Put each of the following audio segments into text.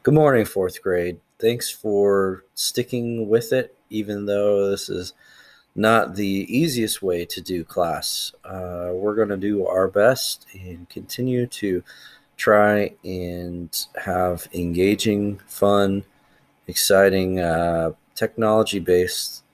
Good morning, fourth grade. Thanks for sticking with it, even though this is not the easiest way to do class. We're going to do our best and continue to try and have engaging, fun, exciting, technology based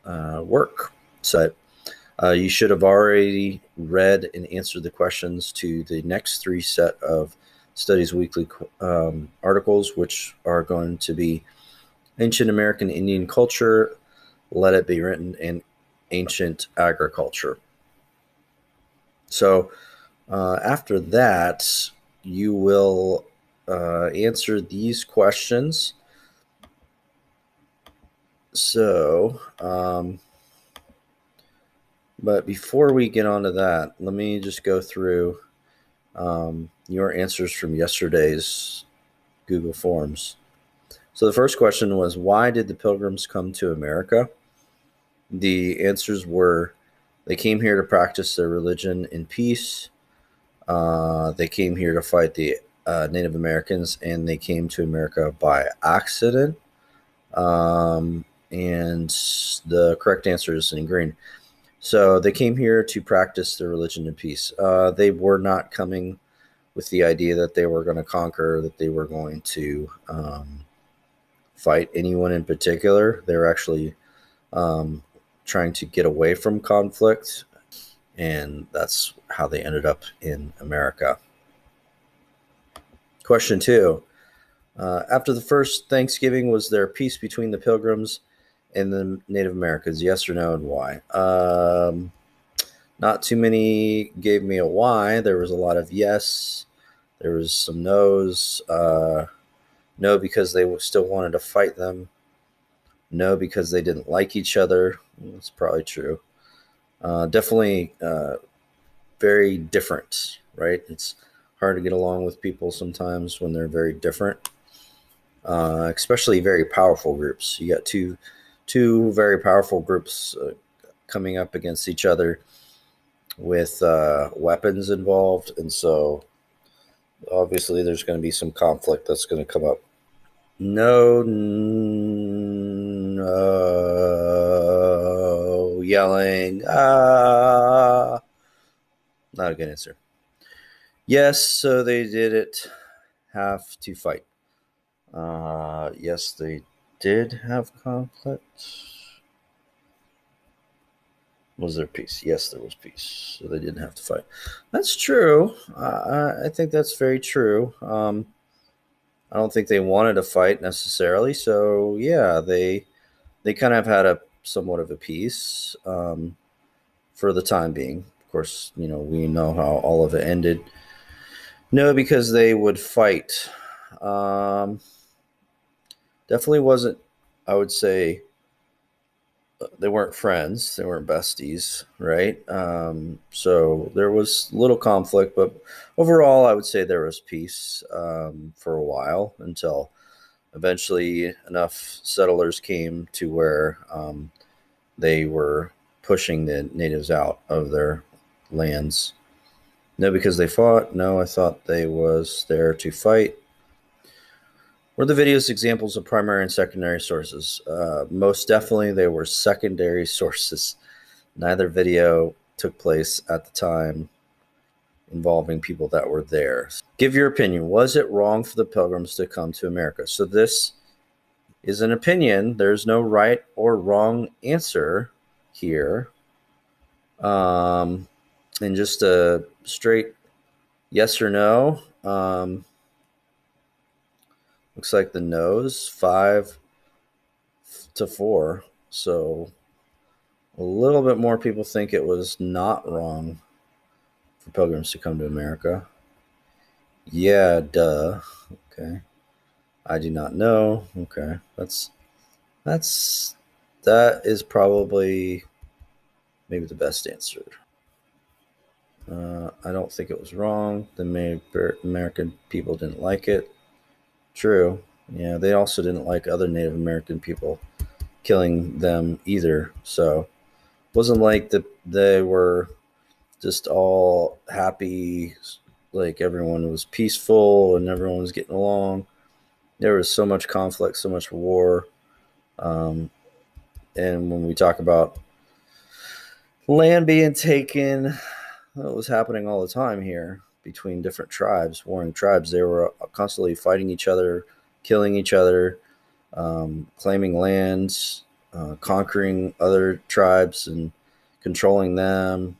work. So, you should have already read and answered the questions to the next three set of Studies Weekly articles, which are going to be Ancient American Indian Culture, Let It Be Written, and Ancient Agriculture. So after that, you will answer these questions. But before we get on to that, let me just go through your answers from yesterday's Google Forms. So the first question was, why did the Pilgrims come to America? The answers were, they came here to practice their religion in peace. They came here to fight the Native Americans, and they came to America by accident. And the correct answer is in green. So they came here to practice their religion in peace. They were not coming with the idea that they were going to conquer, that they were going to fight anyone in particular. They were actually trying to get away from conflict, and that's how they ended up in America. Question 2. After the first Thanksgiving, was there peace between the Pilgrims and the Native Americans? Yes or no, and why? Not too many gave me a why. There was a lot of yes. There was some no's. No, because they still wanted to fight them. No, because they didn't like each other. That's probably true. Definitely very different, right? It's hard to get along with people sometimes when they're very different, especially very powerful groups. You got two very powerful groups coming up against each other with weapons involved, and so obviously there's going to be some conflict that's going to come up. No, yelling. Not a good answer. Yes, so they did it have to fight. Yes, they did have conflict. Was there peace? Yes, there was peace. So they didn't have to fight. That's true. I think that's very true. I don't think they wanted to fight necessarily. So yeah, they kind of had a somewhat of a peace for the time being. Of course, we know how all of it ended. No, because they would fight. Definitely wasn't. I would say they weren't friends. They weren't besties, right? So there was little conflict, but overall, I would say there was peace for a while until eventually enough settlers came to where they were pushing the natives out of their lands. No, because they fought. No, I thought they was there to fight. Were the videos examples of primary and secondary sources? Most definitely, they were secondary sources. Neither video took place at the time involving people that were there. Give your opinion. Was it wrong for the Pilgrims to come to America? So this is an opinion. There's no right or wrong answer here. And just a straight yes or no. Looks like the no's 5-4. So a little bit more people think it was not wrong for Pilgrims to come to America. Yeah, duh. Okay. I do not know. Okay. That is probably maybe the best answer. I don't think it was wrong. The American people didn't like it. True. Yeah, they also didn't like other Native American people killing them either. So it wasn't like they were just all happy, like everyone was peaceful and everyone was getting along. there was so much conflict, so much war. Um, and when we talk about land being taken, it was happening all the time here between different tribes, warring tribes. They were constantly fighting each other, killing each other, claiming lands, conquering other tribes and controlling them.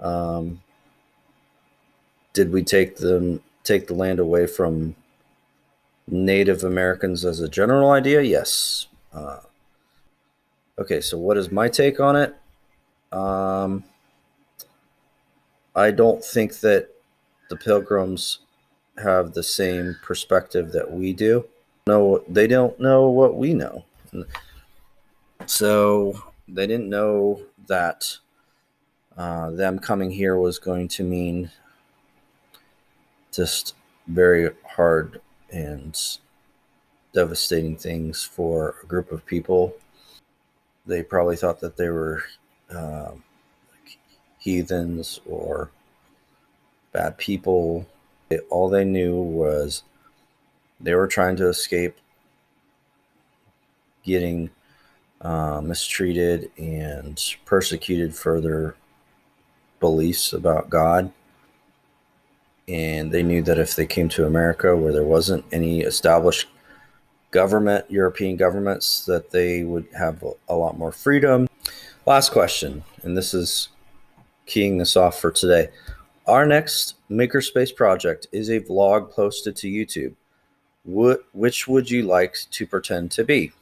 Um, did we take the land away from Native Americans as a general idea? Yes. Okay, so what is my take on it? Um, I don't think that the Pilgrims have the same perspective that we do. No, they don't know what we know. So they didn't know that them coming here was going to mean just very hard and devastating things for a group of people. They probably thought that they were heathens or bad people. All they knew was they were trying to escape getting mistreated and persecuted for their beliefs about God. And they knew that if they came to America where there wasn't any established government, European governments, that they would have a lot more freedom. Last question, and this is keying this off for today. Our next Makerspace project is a vlog posted to YouTube. Which would you like to pretend to be?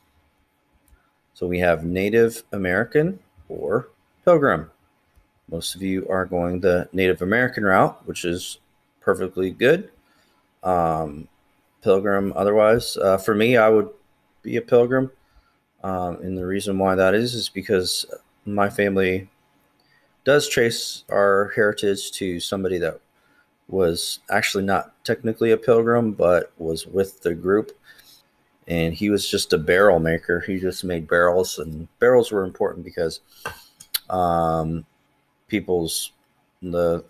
So we have Native American or Pilgrim. Most of you are going the Native American route, which is perfectly good. Pilgrim, otherwise, for me, I would be a Pilgrim. And the reason why that is because my family does trace our heritage to somebody that was actually not technically a pilgrim, but was with the group. And he was just a barrel maker. He just made barrels, and barrels were important because um, people's the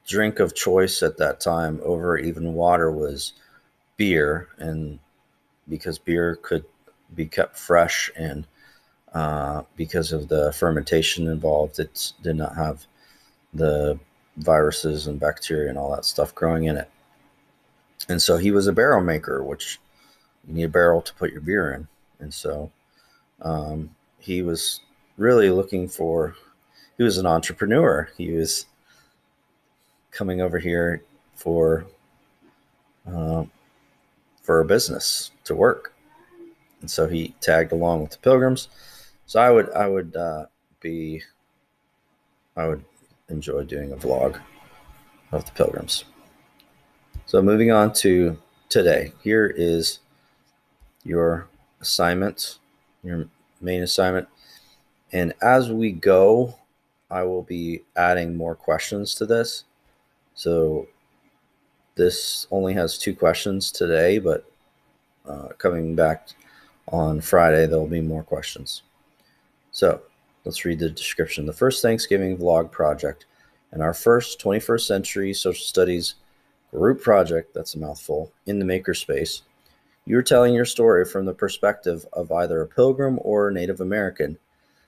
drink of choice at that time over even water was beer, and because beer could be kept fresh and because of the fermentation involved, it did not have the viruses and bacteria and all that stuff growing in it. And so he was a barrel maker, which you need a barrel to put your beer in. And so he was really looking for, he was an entrepreneur. He was coming over here for uh, for a business to work. And so he tagged along with the Pilgrims. So be I would enjoy doing a vlog of the Pilgrims. So moving on to today, here is your assignment, your main assignment. And as we go, I will be adding more questions to this. So this only has 2 questions today, but coming back on Friday, there'll be more questions. So let's read the description. The first Thanksgiving vlog project and our first 21st century social studies group project, that's a mouthful, in the makerspace. You're telling your story from the perspective of either a pilgrim or a Native American.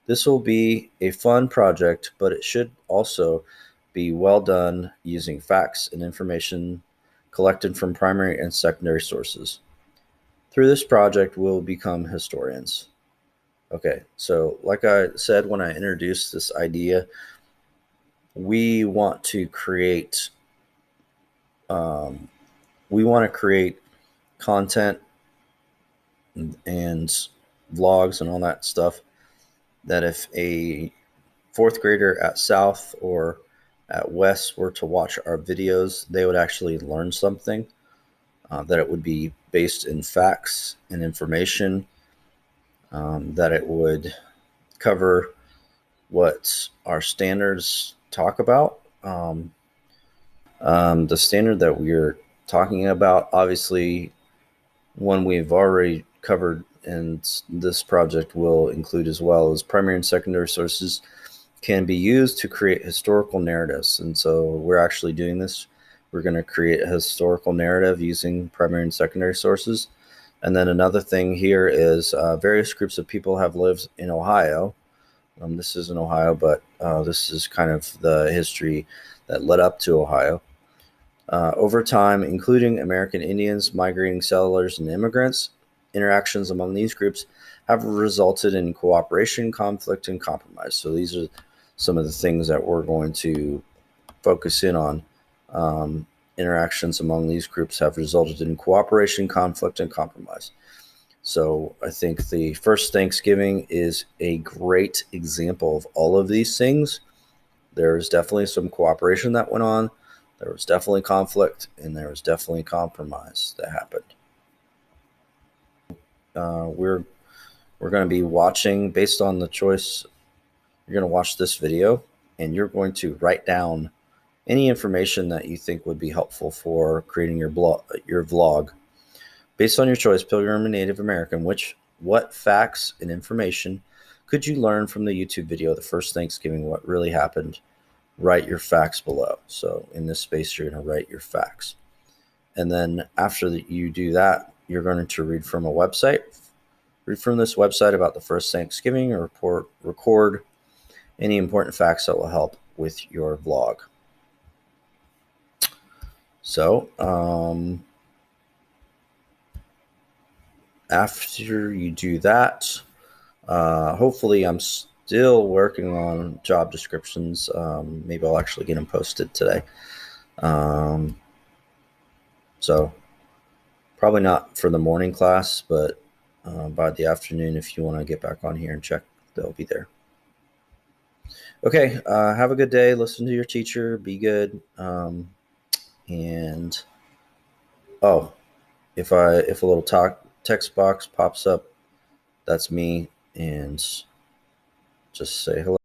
This will be a fun project, but it should also be well done using facts and information collected from primary and secondary sources. Through this project, we'll become historians. Okay, so like I said when I introduced this idea, we want to create we want to create content and vlogs and all that stuff that if a 4th grader at South or at West were to watch our videos, they would actually learn something, that it would be based in facts and information, that it would cover what our standards talk about. The standard that we're talking about, obviously, one we've already covered and this project will include as well, as primary and secondary sources can be used to create historical narratives. And so we're actually doing this We're going to create a historical narrative using primary and secondary sources. And then another thing here is various groups of people have lived in Ohio. This is in Ohio, but this is kind of the history that led up to Ohio. Over time, including American Indians, migrating settlers, and immigrants, interactions among these groups have resulted in cooperation, conflict, and compromise. So these are some of the things that we're going to focus in on. Interactions among these groups have resulted in cooperation, conflict, and compromise. So I think the first Thanksgiving is a great example of all of these things. There's definitely some cooperation that went on. There was definitely conflict, and there was definitely compromise that happened. We're going to be watching based on the choice. You're going to watch this video, and you're going to write down any information that you think would be helpful for creating your vlog. Based on your choice, Pilgrim and Native American, what facts and information could you learn from the YouTube video, The First Thanksgiving, what really happened? Write your facts below. So in this space, you're going to write your facts. And then after you do that, you're going to read from a website. Read from this website about the first Thanksgiving or record any important facts that will help with your vlog. So after you do that, hopefully I'm still working on job descriptions. Maybe I'll actually get them posted today. So probably not for the morning class, but by the afternoon, if you want to get back on here and check, they'll be there. Okay, have a good day. Listen to your teacher. Be good. And if a little text box pops up, that's me, and just say hello.